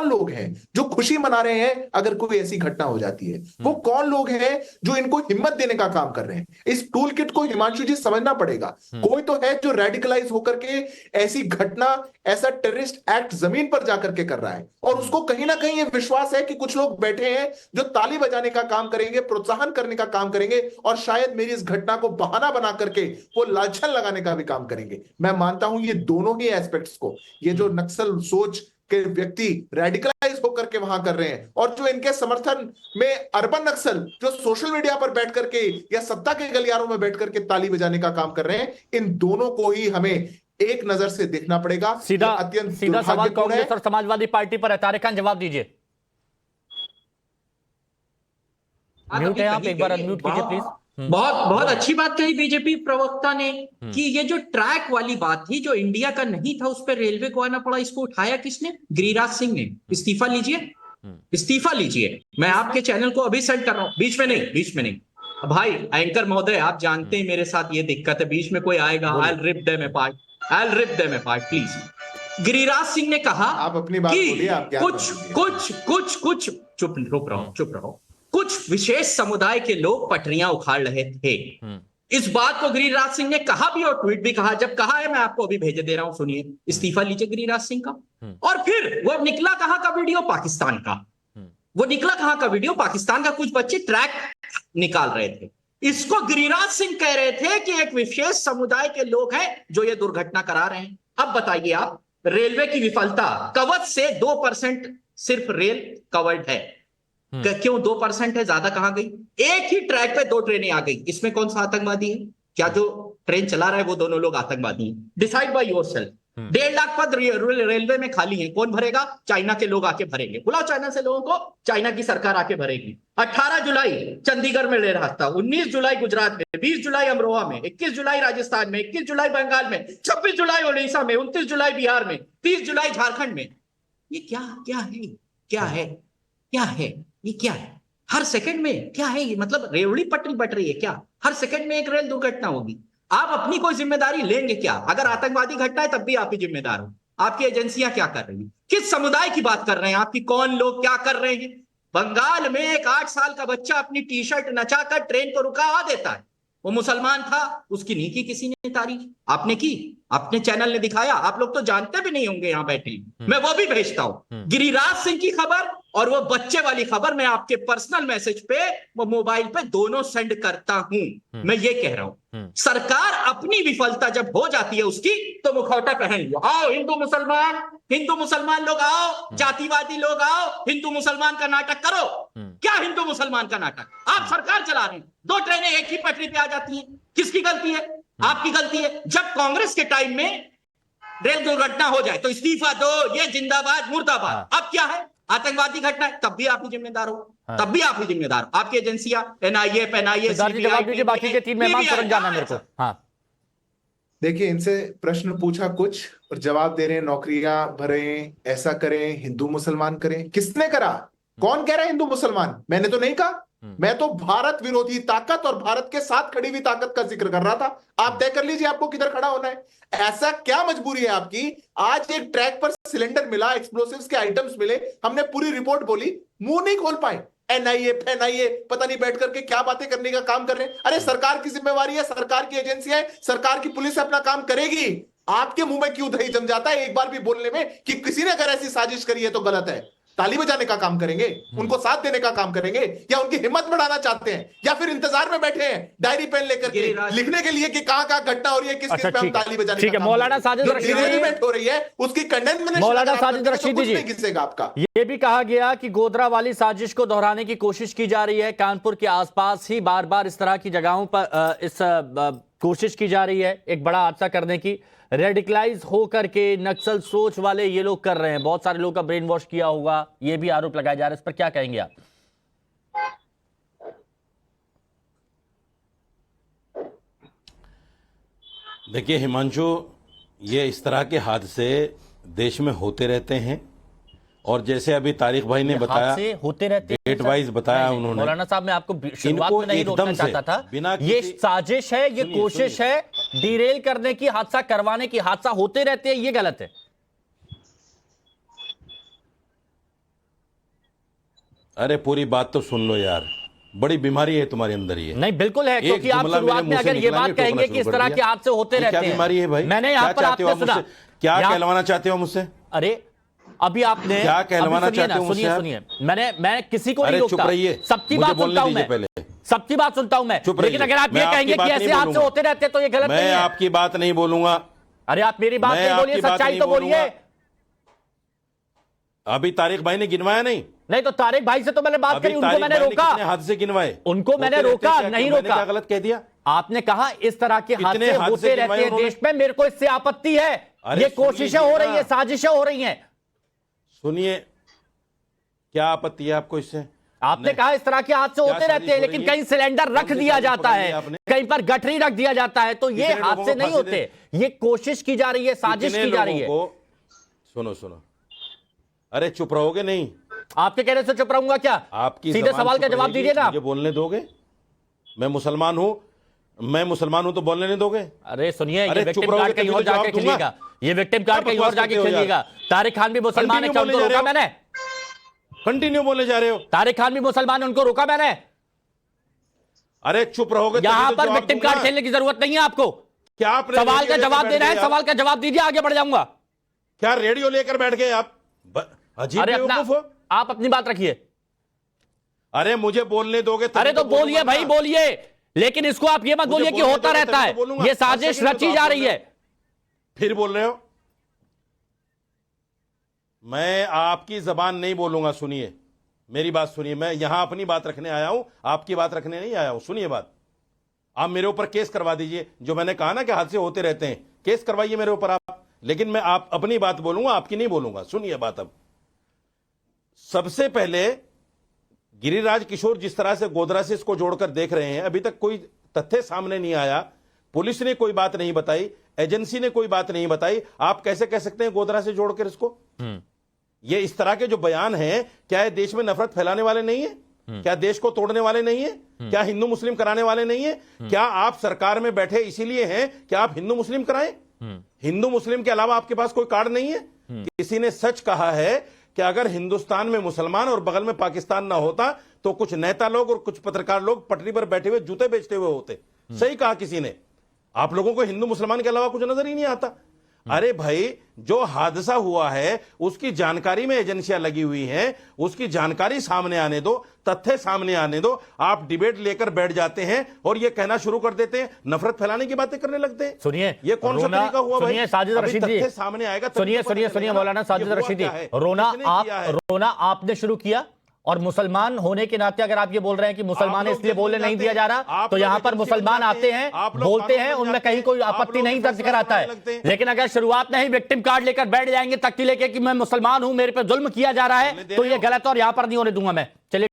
कौन लोग हैं जो खुशी मना रहे हैं अगर कोई ऐसी घटना हो जाती है? वो कौन लोग हैं जो इनको हिम्मत देने का काम कर रहे हैं? इस टूल किट को हिमांशु जी समझना पड़ेगा। कोई तो है जो रेडिकलाइज होकर के ऐसी घटना, ऐसा टेररिस्ट एक्ट जमीन पर जाकर के कर रहा है, और उसको कहीं ना कहीं ये विश्वास है कि कुछ लोग बैठे हैं जो ताली बजाने का काम करेंगे, प्रोत्साहन करने का काम करेंगे, और शायद मेरी इस घटना को बहाना बना करके वो लांछन लगाने का भी काम करेंगे। मैं मानता हूं ये दोनों ही एस्पेक्ट्स को, ये जो नक्सल सोच के व्यक्ति रेडिकलाइज होकर के वहां कर रहे हैं, और जो इनके समर्थन में अर्बन नक्सल जो सोशल मीडिया पर बैठ करके या सत्ता के गलियारों में बैठ करके ताली बजाने का काम कर रहे हैं, इन दोनों को ही हमें एक नजर से देखना पड़ेगा। सीधा अत्यंत सीधा सवाल कांग्रेस और समाजवादी पार्टी पर है। तारिक खान जवाब दीजिए। म्यूट है आप, एक बार अनम्यूट कीजिए प्लीज। बहुत बहुत अच्छी बात कही बीजेपी प्रवक्ता ने कि ये जो ट्रैक वाली बात थी जो इंडिया का नहीं था, उस पर रेलवे को आना पड़ा। इसको उठाया किसने? गिरिराज सिंह ने। इस्तीफा लीजिए, इस्तीफा लीजिए। मैं आपके चैनल को अभी सेंड कर रहा हूं। बीच में नहीं, बीच में नहीं भाई। एंकर महोदय, आप जानते हैं मेरे साथ ये दिक्कत है, बीच में कोई आएगा, I will rip them apart, I will rip them apart please. Giriraj Singh ने कहा आप अपनी बात बोलिए, आप क्या कुछ चुप रहो। कुछ विशेष समुदाय के लोग पटरियां उखाड़ रहे थे। इस बात को गिरिराज सिंह ने कहा भी और ट्वीट भी कहा। जब कहा है मैं आपको अभी भेज दे रहा हूं, सुनिए। इस्तीफा लीजिए गिरिराज सिंह का। और फिर वो निकला कहां का वीडियो? पाकिस्तान का। वो निकला कहां का वीडियो? पाकिस्तान का। कुछ बच्चे ट्रैक निकाल रहे थे। इसको गिरिराज सिंह कह रहे थे कि एक विशेष समुदाय के लोग हैं जो ये दुर्घटना करा रहे हैं। अब बताइए आप, रेलवे की विफलता, कवच से 2% सिर्फ रेल कवर्ड है। क्यों 2% है? ज्यादा कहां गई? एक ही ट्रैक पे 2 ट्रेनें आ गई। इसमें कौन सा आतंकवादी है? क्या जो ट्रेन चला रहा है वो दोनों लोग आतंकवादी हैं? Decide by yourself. 1.5 लाख पद रेलवे में खाली हैं। कौन भरेगा? चाइना के लोग आके भरेंगे। बुलाओ चाइना से लोगों को, चाइना की सरकार आके भरेगी। 18 जुलाई चंडीगढ़ में ले रहा था, 19 जुलाई गुजरात में, 20 जुलाई अमरोहा में, 21 जुलाई राजस्थान में, 21 जुलाई बंगाल में, 26 जुलाई उड़ीसा में, 29 जुलाई बिहार में, 30 जुलाई झारखंड में। ये क्या है? ये क्या है? हर सेकंड में क्या है ये? मतलब रेवड़ी पटरी बट रही है क्या? हर सेकंड में एक रेल दुर्घटना होगी। आप अपनी कोई जिम्मेदारी लेंगे क्या? अगर आतंकवादी घटना है तब भी आप ही जिम्मेदार हो। आपकी एजेंसियां क्या कर रही हैं? किस समुदाय की बात कर रहे हैं? आपकी कौन लोग क्या कर रहे हैं? बंगाल में एक 8 साल का बच्चा अपनी टी शर्ट नचाकर ट्रेन को रुका देता है। वो मुसलमान था, उसकी नहीं की किसी ने तारीफ। आपने की, अपने चैनल ने दिखाया। आप लोग तो जानते भी नहीं होंगे यहां बैठे। मैं वो भी भेजता हूं, गिरिराज सिंह की खबर और वो बच्चे वाली खबर मैं आपके पर्सनल मैसेज पे, वो मोबाइल पे दोनों सेंड करता हूं। मैं ये कह रहा हूं, सरकार अपनी विफलता जब हो जाती है उसकी, तो मुखौटा पहन लो। आओ हिंदू मुसलमान लोग आओ, जातिवादी लोग आओ, हिंदू मुसलमान का नाटक करो। क्या हिंदू मुसलमान का नाटक? आप सरकार चला रहे हैं, 2 ट्रेनें एक ही पटरी पे आ जाती हैं। किसकी गलती है? आपकी गलती है। जब कांग्रेस के टाइम में रेल दुर्घटना हो जाए तो इस्तीफा दो, ये जिंदाबाद मुर्दाबाद। अब क्या है? आतंकवादी घटना है, तब भी आप ही जिम्मेदार हो। तब भी आप ही जिम्मेदार हो। आपकी एजेंसियां, एनआईए, बाकी के 3 मेहमान तुरंत जाना मेरे को। हाँ, देखिए, इनसे प्रश्न पूछा कुछ और जवाब दे रहे हैं नौकरियां भरें, ऐसा करें, हिंदू मुसलमान करें। किसने करा? कौन कह रहा है हिंदू मुसलमान? मैंने तो नहीं कहा। मैं तो भारत विरोधी ताकत और भारत के साथ खड़ी हुई ताकत का जिक्र कर रहा था। आप तय कर लीजिए आपको किधर खड़ा होना है। ऐसा क्या मजबूरी है आपकी? आज एक ट्रैक पर सिलेंडर मिला, एक्सप्लोसिव्स के आइटम्स मिले, हमने पूरी रिपोर्ट बोली, मुंह नहीं खोल पाए। एनआईए पता नहीं बैठ करके क्या बातें करने का काम कर रहे हैं। अरे सरकार की जिम्मेवारी है, सरकार की एजेंसियां है, सरकार की पुलिस अपना काम करेगी। आपके मुंह में क्यों दही जम जाता है एक बार भी बोलने में कि किसी ने अगर ऐसी साजिश करी है तो गलत है? ताली बजाने का काम करेंगे, उनको साथ देने का काम करेंगे, या उनकी हिम्मत बढ़ाना चाहते हैं, या फिर इंतजार में बैठे हैं डायरी पेन लेकर के लिखने के लिए कि कहां घटना हो रही है, किस किस पे हम ताली बजाने का काम। मौलाना साजिद रशीद हो रही है उसकी कंडेमनेशन मौलाना साजिद रशीद जी घिसेगा आपका। ये भी कहा गया कि गोधरा वाली साजिश को दोहराने की कोशिश की जा रही है। कानपुर के आसपास ही बार बार इस तरह की जगहों पर इस कोशिश की जा रही है एक बड़ा हादसा करने की। रेडिकलाइज हो करके नक्सल सोच वाले ये लोग कर रहे हैं। बहुत सारे लोगों का ब्रेन वॉश किया होगा, ये भी आरोप लगाया जा रहा है। इस पर क्या कहेंगे आप? देखिए हिमांशु, ये इस तरह के हादसे देश में होते रहते हैं, और जैसे अभी तारिक भाई ने बताया, होते रहते डेट वाइज बताया उन्होंने। मौलाना साहब, मैं आपको शुरुआत में नहीं रोकना चाहता था। ये साजिश है, ये कोशिश है डिरेल करने की, हादसा करवाने की। हादसा होते रहते हैं, ये गलत है। अरे पूरी बात तो सुन लो यार, बड़ी बीमारी है तुम्हारे अंदर ये। नहीं बिल्कुल है, एक क्योंकि आप जुमला शुरुआत मेरे में मुंह से अगर ये निकला बात नहीं, कहेंगे टोकना कि इस शुरू तरह कर के हादसे होते ये रहते क्या हैं। बीमारी है भाई? मैंने यहाँ क्या पर चाहते हो आपने आप सुना, मुझसे? क्या यहाँ- कहलवाना चाहते हो मुझसे? अरे अभी आपने क्या कहलवाना अभी सुनिए चाहते ना, हो मुझसे सुनिए आप? सुनिए, मैं किसी को नहीं अरे रोकता, चुप रहिए, सबकी मुझे बात बोलने सुनता हूं दीजिए मैं, पहले। सबकी बात सुनता हूं मैं, चुप लेकिन रहिए। अगर आप मैं ये आपकी कहेंगे बात कि नहीं ऐसे हादसे बोलूंगा। होते रहते तो ये गलत नहीं मैं है। आपकी बात नहीं बोलूंगा। अरे आप मेरी बात मैं नहीं बोलिए, आपकी बात सच्चाई नहीं तो बोलिए। बोलूंगा। अभी तारिक भाई ने गिनवाया नहीं? नहीं तो तारिक भाई से तो मैंने बात अभी करी, उनको तारिक मैंने भाई ने रोका, कितने हादसे गिनवाए? उनको मैंने होते रहते रोका, क्या? नहीं मैंने रोका। क्या गलत कह दिया? आपने कहा इस तरह के कितने हादसे हादसे होते रहते गिनवाए हैं उन्होंने? देश में, मेरे को इससे आपत्ति है। अरे ये सुन कोशिशें हो लीजिए रही है, ना। साजिशें हो रही हैं। सुनिए, क्या आपत्ति है आपको इससे? आपने कहा इस तरह के हादसे होते साजिश रहते हैं, हो लेकिन रही है? कहीं सिलेंडर रख कौन सी दिया साजिश जाता पकड़ी है, आपने? कहीं पर गठरी रख दिया जाता है, तो ये कितने लोगों हादसे को नहीं फांसी होते। ये कोशिश की जा रही है, साजिश कितने की जा रही लोगों है। को सुनो सुनो, अरे चुप रहोगे नहीं? आपके कहने से चुप रहूंगा क्या? आपकी सीधे जबान सवाल का चुप जवाब रहेगी? दीजिए ना। मुझे बोलने दोगे? मैं मुसलमान हूं तो बोलने नहीं दोगे? अरे सुनिए, ये अरे विक्टिम चुप रहोगे कार्ड कहीं तभी और तो जवाब जाके दूंगा। खेलिएगा, ये विक्टिम कार्ड क्या कहीं और बकवास जाके करते हो यार? खेलिएगा। तारिक खान भी मुसलमान है, क्या उनको रोका मैंने? कंटिन्यू बोलने जा रहे हो? तारिक खान भी मुसलमान है, उनको रोका मैंने? अरे चुप रहोगे तभी यहां तो पर जवाब विक्टिम दूंगा। कार्ड खेलने की जरूरत नहीं है आपको। क्या आपने सवाल रेडियो का लेकर जवाब बैठ देना है, गए आप? सवाल का जवाब दीजिए, आगे बढ़ जाऊंगा। क्या रेडियो लेकर बैठ गए आप? अजीब अरे अपना, बेवकूफ हो। आप अपनी बात रखिए। अरे मुझे बोलने दोगे तभी अरे तो बोलूंगा बोलिए भाई, ना। बोलिए, लेकिन इसको आप ये मत मुझे बोलिए कि बोलने होता दोगे रहता तभी है, तो बोलूंगा। ये साजिश हर सेकंड रची में तो जा आप रही बोल है। फिर बोल रहे हो? मैं आपकी जबान नहीं बोलूंगा। सुनिए, मेरी बात सुनिए, मैं यहां अपनी बात रखने आया हूं, आपकी बात रखने नहीं आया हूं। सुनिए बात, आप मेरे ऊपर केस करवा दीजिए, जो मैंने कहा ना कि हादसे होते रहते हैं, केस करवाइए मेरे ऊपर आप, लेकिन मैं आप अपनी बात बोलूंगा, आपकी नहीं बोलूंगा। सुनिए बात। अब सबसे पहले गिरिराज किशोर जिस तरह से गोधरा से इसको जोड़कर देख रहे हैं, अभी तक कोई तथ्य सामने नहीं आया, पुलिस ने कोई बात नहीं बताई, एजेंसी ने कोई बात नहीं बताई। आप कैसे कह सकते हैं गोधरा से जोड़कर इसको? ये इस तरह के जो बयान हैं, क्या ये देश में नफरत फैलाने वाले नहीं है? क्या देश को तोड़ने वाले नहीं है? क्या हिंदू मुस्लिम कराने वाले नहीं है? क्या आप सरकार में बैठे इसीलिए हैं कि आप हिंदू मुस्लिम कराएं? हिंदू मुस्लिम के अलावा आपके पास कोई कार्ड नहीं है? किसी ने सच कहा है कि अगर हिंदुस्तान में मुसलमान और बगल में पाकिस्तान ना होता तो कुछ नेता लोग और कुछ पत्रकार लोग पटरी पर बैठे हुए जूते बेचते हुए होते। सही कहा किसी ने। आप लोगों को हिंदू मुसलमान के अलावा कुछ नजर ही नहीं आता। अरे भाई, जो हादसा हुआ है उसकी जानकारी में एजेंसियां लगी हुई हैं, उसकी जानकारी सामने आने दो, तथ्य सामने आने दो। आप डिबेट लेकर बैठ जाते हैं और ये कहना शुरू कर देते हैं, नफरत फैलाने की बातें करने लगते हैं। सुनिए, ये कौन सा तरीका हुआ भाई? सुनिए साजिद अभी रशीद जी, तथ्य सामने आएगा तभी सुनिए तो पता सुनिए चलेगा सुनिए ना मौलाना साजिद ये हुआ रशीद जी, क्या है, रोना किसने किया है। रोना आपने शुरू किया, और मुसलमान होने के नाते अगर आप ये बोल रहे हैं कि मुसलमान लोग इसलिए बोलने नहीं दिया जा रहा, तो यहां पर मुसलमान आते हैं, बोलते हैं, उनमें कहीं कोई आपत्ति नहीं दर्ज कराता है। लेकिन अगर शुरुआत में ही विक्टिम कार्ड लेकर बैठ जाएंगे तख्ती लेके कि मैं मुसलमान हूं, मेरे पे जुल्म किया जा रहा है, तो ये गलत और यहां पर नहीं होने दूंगा मैं।